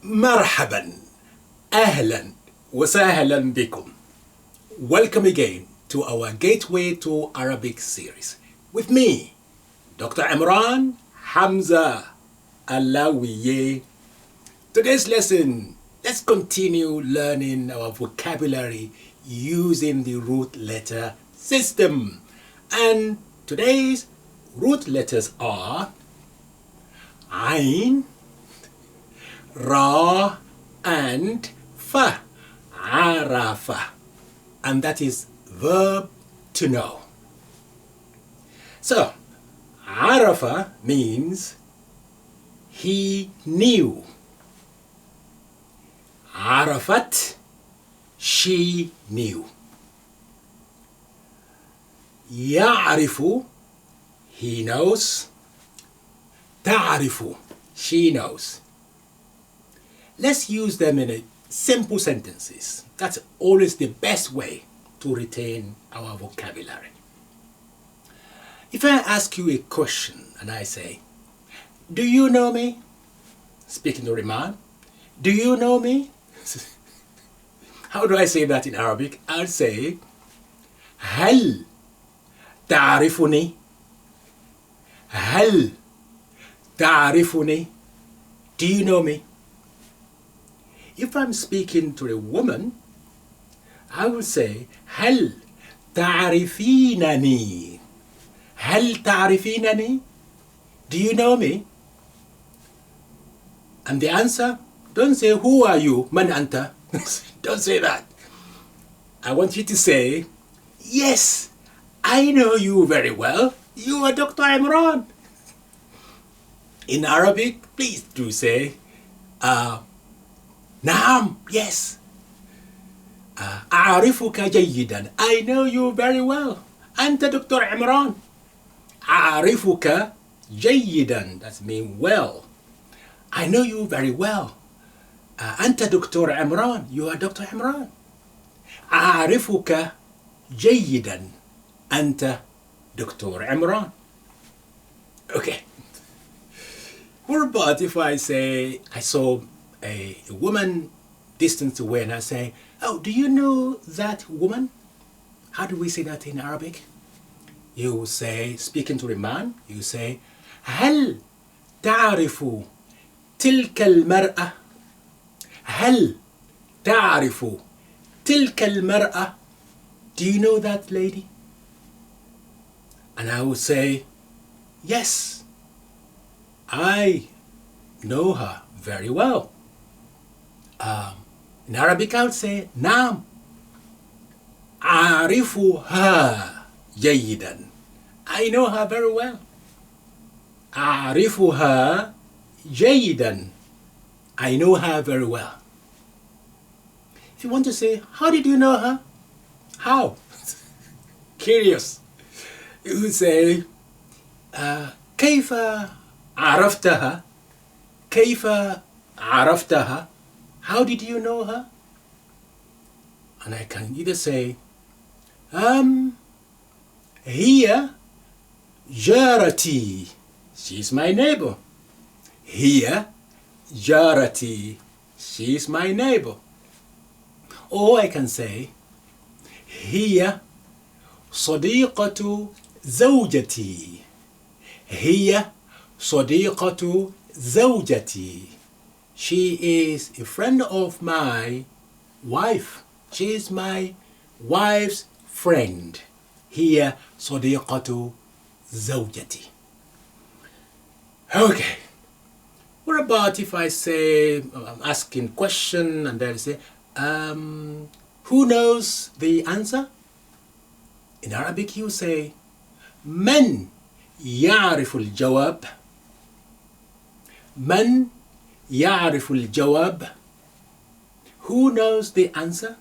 مرحبا أهلا وسهلا بكم. Welcome again to our Gateway to Arabic series with me, Dr. Imran Alawiye. Today's lesson, let's continue learning our vocabulary using the root letter system. And today's root letters are Ain, Ra, and Fa. Arafa. And that is verb to know. So, Arafa means he knew. Arafat, she knew. Ya'rifu, he knows. Ta'rifu, she knows. Let's use them in a simple sentences. That's always the best way to retain our vocabulary. If I ask you a question and I say, do you know me? Speaking to a man, do you know me? How do I say that in Arabic? I'll say, هل تعرفني? هل تعرفني? Do you know me? If I'm speaking to a woman, I will say, هل تعرفينني? هل تعرفينني? Do you know me? And the answer, don't say, who are you? Man anta. Don't say that. I want you to say, yes, I know you very well. You are Dr. Imran. In Arabic, please do say, نعم, yes. أعرفك جيدا. I know you very well. أنت دكتور عمران. أعرفك جيدا. That means well. I know you very well. أنت دكتور عمران. You are Dr. عمران. أعرفك جيدا. أنت دكتور عمران. Okay. What about if I say, I saw a woman distance away and I say, oh, do you know that woman? How do we say that in Arabic? You say, speaking to a man, you say, هل تعرف تلك المرأة? هل تعرف تلك المرأة? Do you know that lady? And I will say, yes, I know her very well. In Arabic, I would say, نعم أعرفها جيدا. I know her very well. أعرفها جيدا. I know her very well. If you want to say, how did you know her? How? Curious. You would say, كيف عرفتها? كيف عرفتها? How did you know her? And I can either say, هي جارتي. She's my neighbor. هي جارتي. She's my neighbor. Or I can say, هي صديقة زوجتي. هي صديقة زوجتي. She is a friend of my wife. She is my wife's friend. هي صديقة زوجتي. Okay. What about if I say, I'm asking question and then I say, who knows the answer? In Arabic you say, من يعرف الجواب? من يعرف الجواب? Who knows the answer?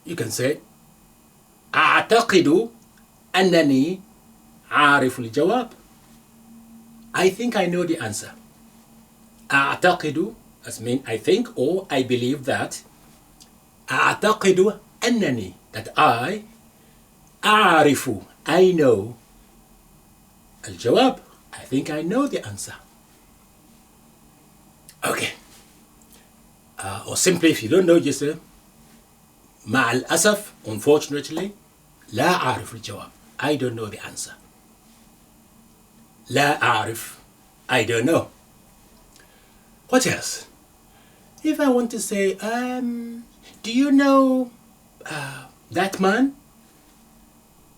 You can say, أعتقد أنني عارف الجواب. I think I know the answer. أعتقد, that means I think or I believe that. أعتقد أنني, that I أعرف, I know الجواب. I think I know the answer. Okay. Or simply, if you don't know, just say مع الأسف, unfortunately, لا أعرف الجواب. I don't know the answer. لا أعرف, I don't know. What else? If I want to say, do you know that man?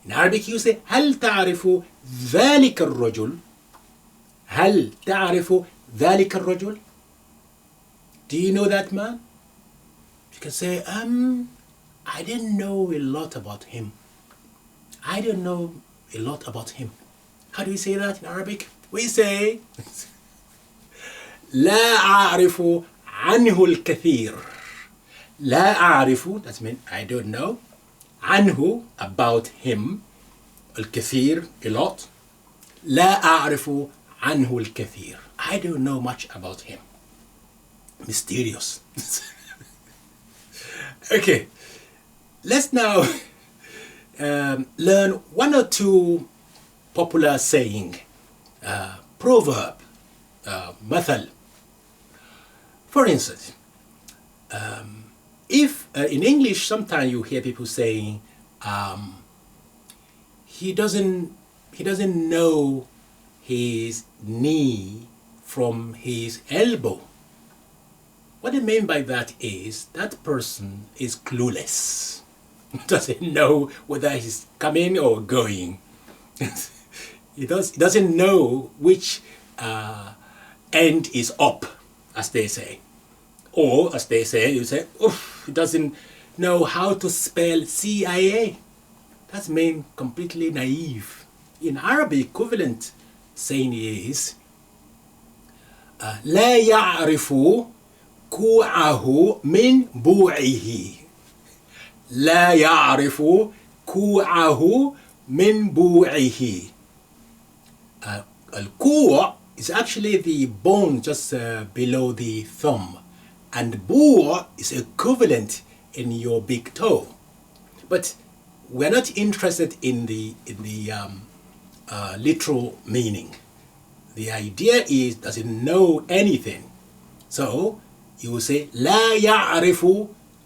In Arabic you say, هل تعرف ذلك الرجل? هل تعرف ذلك الرجل? Do you know that man? You can say, I didn't know a lot about him. I don't know a lot about him. How do we say that in Arabic? We say, لا أعرف عنه الكثير. لا أعرف, that means I don't know. عنه, about him. الكثير, a lot. لا أعرف عنه الكثير. I don't know much about him. Mysterious. Okay, let's now learn one or two popular saying, proverb, مثل. For instance, if in English sometimes you hear people saying he doesn't know his knee from his elbow. What they mean by that is that person is clueless. Doesn't know whether he's coming or going. He doesn't know which end is up, as they say. Or, as they say, you say, oof, he doesn't know how to spell CIA. That's mean completely naive. In Arabic, equivalent saying is, لا يعرف كوعه من بوعه. لا يعرف كوعه من بوعه. الكوع is actually the bone just below the thumb, and buu is equivalent in your big toe. But we're not interested in the literal meaning. The idea is doesn't know anything. So you will say لا يعرف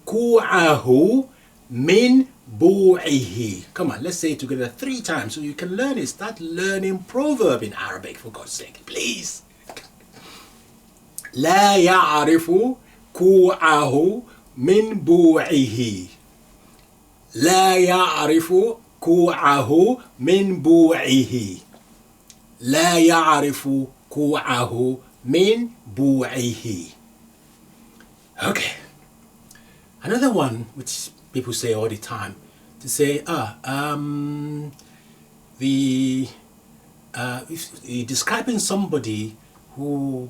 كوعه من بوعه. Come on, let's say it together 3 times so you can learn it. Start learning proverb in Arabic, for God's sake, please. لا يعرف كوعه من بوعه. لا يعرف كوعه من بوعه. لا يعرف كوعه من بوعه. Okay. Another one which people say all the time, to say, if describing somebody who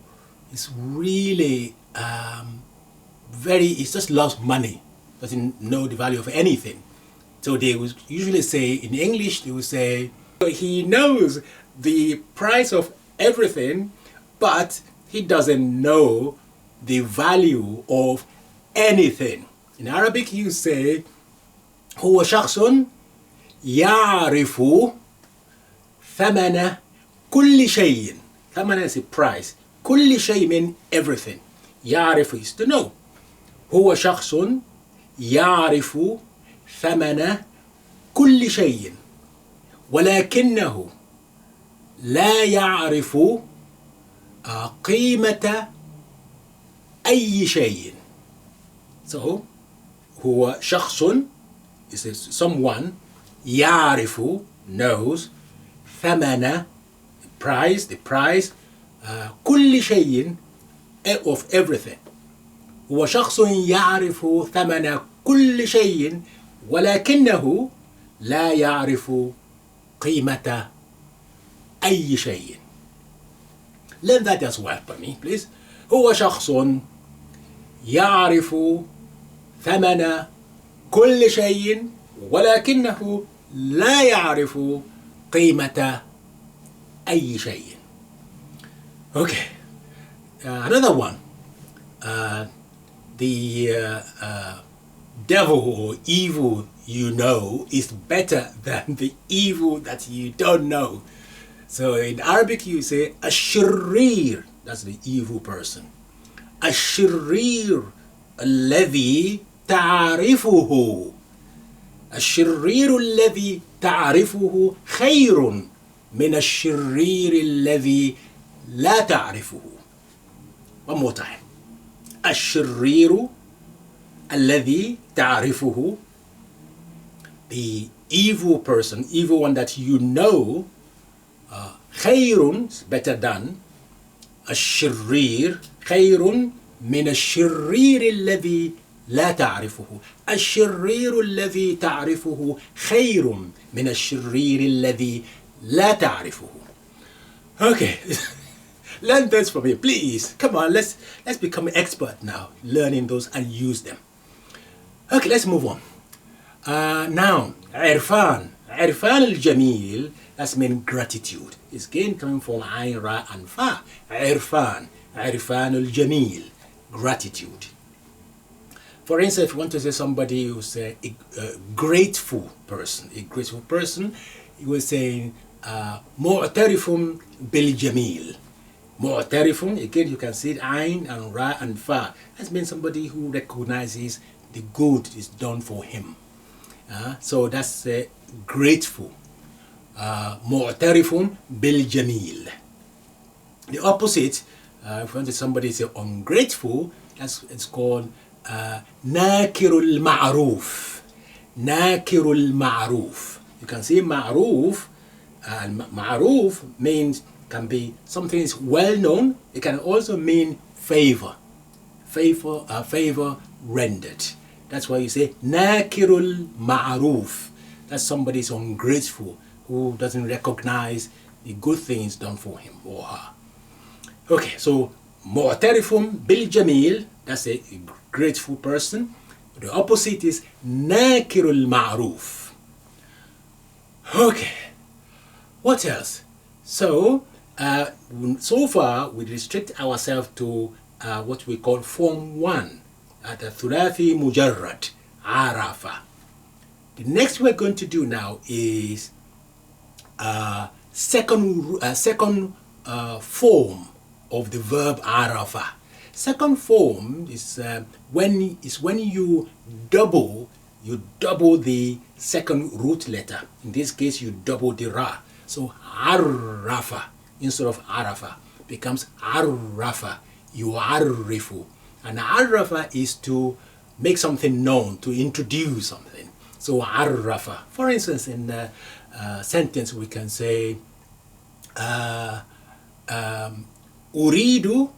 is really he just loves money, doesn't know the value of anything. So they would usually say, in English, they would say, he knows the price of everything, but he doesn't know the value of anything. In Arabic, you say, هو شخص يعرف ثمن كل شيء. ثمن is a price. كل شيء means everything. يعرف is to know. هو شخص يعرف ثمن كل شيء ولكنه لا يعرف قيمة أي شيء. So هو شخص is someone يعرف knows ثمن the price كل شيء of everything. هو شخص يعرف ثمن كل شيء ولكنه لا يعرف قيمة أي شيء. Learn that as well for me, please. هو شخص يعرف ثمن كل شيء ولكنه لا يعرف قيمة أي شيء. Okay. Another one. The devil or evil you know is better than the evil that you don't know. So in Arabic you say الشرير, that's the evil person. الشرير الذي تعرفه. الشرير الذي تعرفه خير من الشرير الذي لا تعرفه. One more time. الشرير الذي تعرفه, the evil person, evil one that you know, خير, better than, الشرير خير من الشرير الذي لا تعرفه. الشرير الذي تعرفه خير من الشرير الذي لا تعرفه. Okay. Learn those from me, please. Come on, let's become expert now, learning those and use them. Okay, let's move on. Noun, عرفان. عرفان الجميل, that's mean gratitude. It's again coming from عين, را, and فا. عرفان. عرفان الجميل, gratitude. For instance, if you want to say somebody who's a grateful person, you will say معترف بالجميل. معترف, again you can see it, عين and ra and fa. That means somebody who recognizes the good is done for him. So that's grateful. معترف بالجميل. The opposite, if you want to somebody say ungrateful, it's called ناكر المعروف. ناكر المعروف. You can see معروف. معروف means, can be something is well known. It can also mean favor. Favor rendered. That's why you say ناكر المعروف. That's somebody is ungrateful, who doesn't recognize the good things done for him or her. Okay, so معترف بالجميل, that's a grateful person. The opposite is ناكر المعروف. Okay, what else? So far we restrict ourselves to what we call form 1, the ثلاثي مجرد, عرفة. The next we're going to do now is second form of the verb عرفة. Second form is when you double the second root letter. In this case, you double the ra. So عرفة instead of عرفة becomes عرفة. يعرف. And عرفة is to make something known, to introduce something. So عرفة. For instance, in a sentence we can say أريد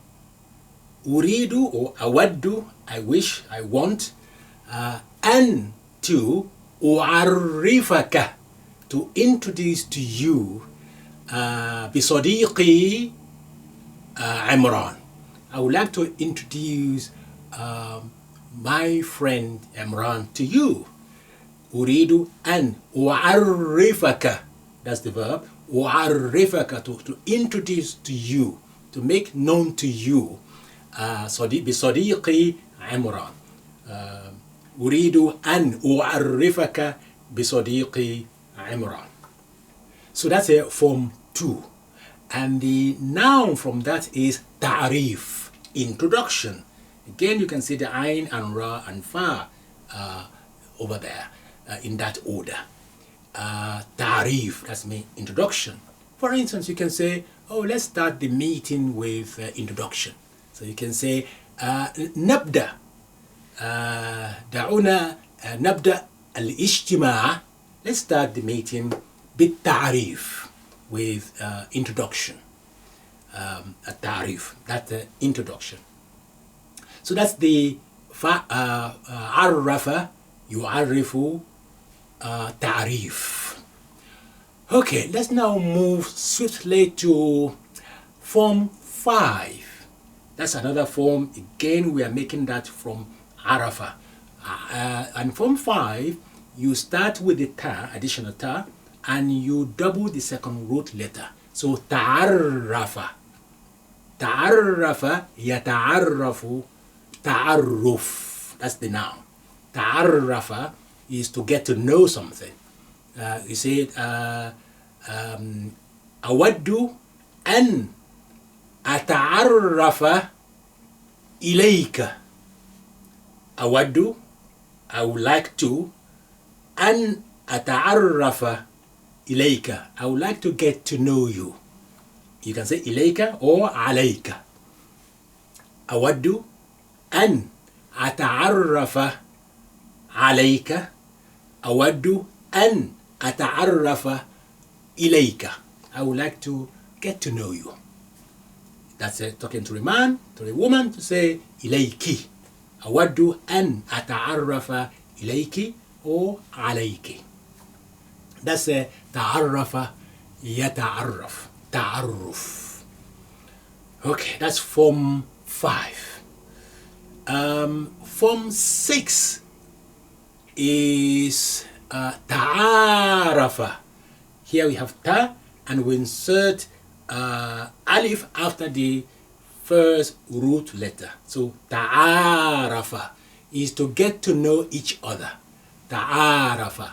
or أود, I wish, I want, and to أعرفك, to introduce to you بصديقي عمران. I would like to introduce my friend Imran to you. أريد أن أعرفك, that's the verb. أعرفك, to introduce to you, to make known to you. بصديقي عمران. أريد أن أعرفك بصديقي عمران. So that's a form 2. And the noun from that is تعريف, introduction. Again, you can see the ain and ra and fa over there in that order. تعريف, that's mean introduction. For instance, you can say, oh, let's start the meeting with introduction. So you can say نبدأ دعونا نبدأ الاجتماع. Let's start the meeting بالتعريف, with introduction. التعريف, that's the introduction. So that's the عرف, يعرف, تعريف. Okay, let's now move swiftly to form 5. That's another form. Again, we are making that from Arafa. And form 5, you start with the ta, additional ta, and you double the second root letter. So ta'arrafa. Ta'arrafa, yata'arrafu, ta'arruf. That's the noun. Ta'arrafa is to get to know something. You say أود أن أتعرف إليك. أود, I would like to, أن أتعرف إليك, I would like to get to know you. You can say إليك or عليك. أود أن أتعرف عليك. أود أن أتعرف إليك. I would like to get to know you. That's it, talking to a man, to a woman, to say إليك. أود أن أتعرف إليك or عليك. That's a تعرف يتعرف. تعرف. Okay, that's form 5. Form 6 is تعارف. Here we have ta, and we insert alif after the first root letter. So تعارف is to get to know each other. تعارف.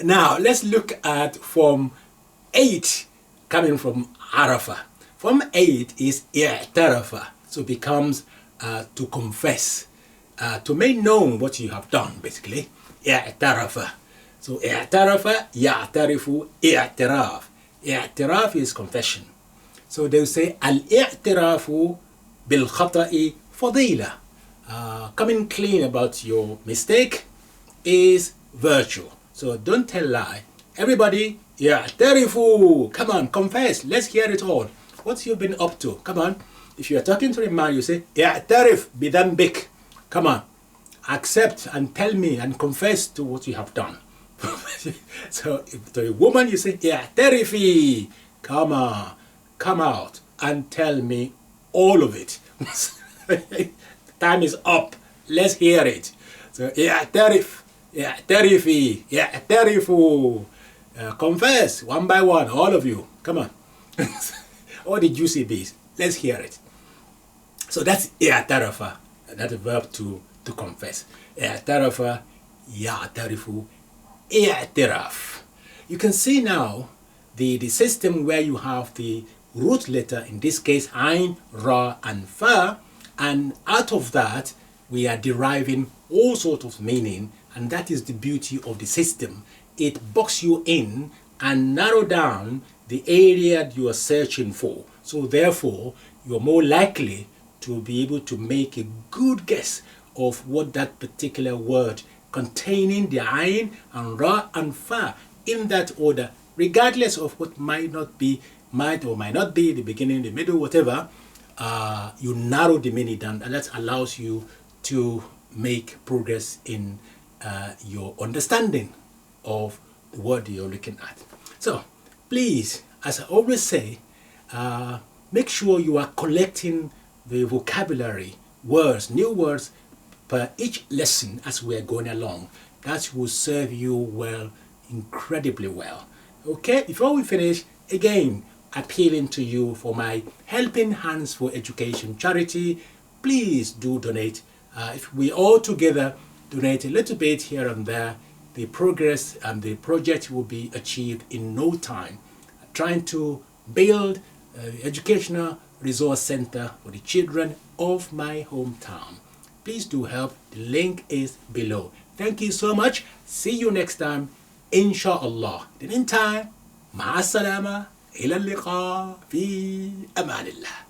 Now let's look at form 8 coming from عرفة. Form 8 is اعترف. So it becomes to confess, to make known what you have done, basically. اعترف. So اعترف يعترف اعتراف. اعتراف is confession. So they will say الاعتراف بالخطأ فضيلة. Coming clean about your mistake is virtue. So don't tell lie. Everybody, يعترفوا. Come on, confess. Let's hear it all. What you've been up to. Come on. If you are talking to a man, you say يعترف بذنبك. Come on. Accept and tell me and confess to what you have done. So to a woman, you say اعترفي. Come on. Come out and tell me all of it. Time is up. Let's hear it. So يعترف. يعترفي. يعترفوا. Confess one by one, all of you. Come on. All the juicy bees. Let's hear it. So that's اعترف. That's a verb to confess. اعترف يعترف اعتراف. You can see now the system where you have the root letter, in this case Ain, Ra and Fa, and out of that we are deriving all sorts of meaning, and that is the beauty of the system. It boxes you in and narrow down the area you are searching for. So therefore you are more likely to be able to make a good guess of what that particular word containing the Ain and Ra and Fa in that order, regardless of what might or might not be the beginning, the middle, whatever. You narrow the meaning down, and that allows you to make progress in your understanding of the word you're looking at. So please, as I always say, make sure you are collecting the vocabulary, words, new words per each lesson as we are going along. That will serve you well, incredibly well. Okay, before we finish, again appealing to you for my Helping Hands for Education charity. Please do donate. If we all together donate a little bit here and there, the progress and the project will be achieved in no time. Trying to build an educational resource center for the children of my hometown. Please do help. The link is below. Thank you so much. See you next time, inshallah. In the meantime, مع السلامة. إلى اللقاء في أمان الله.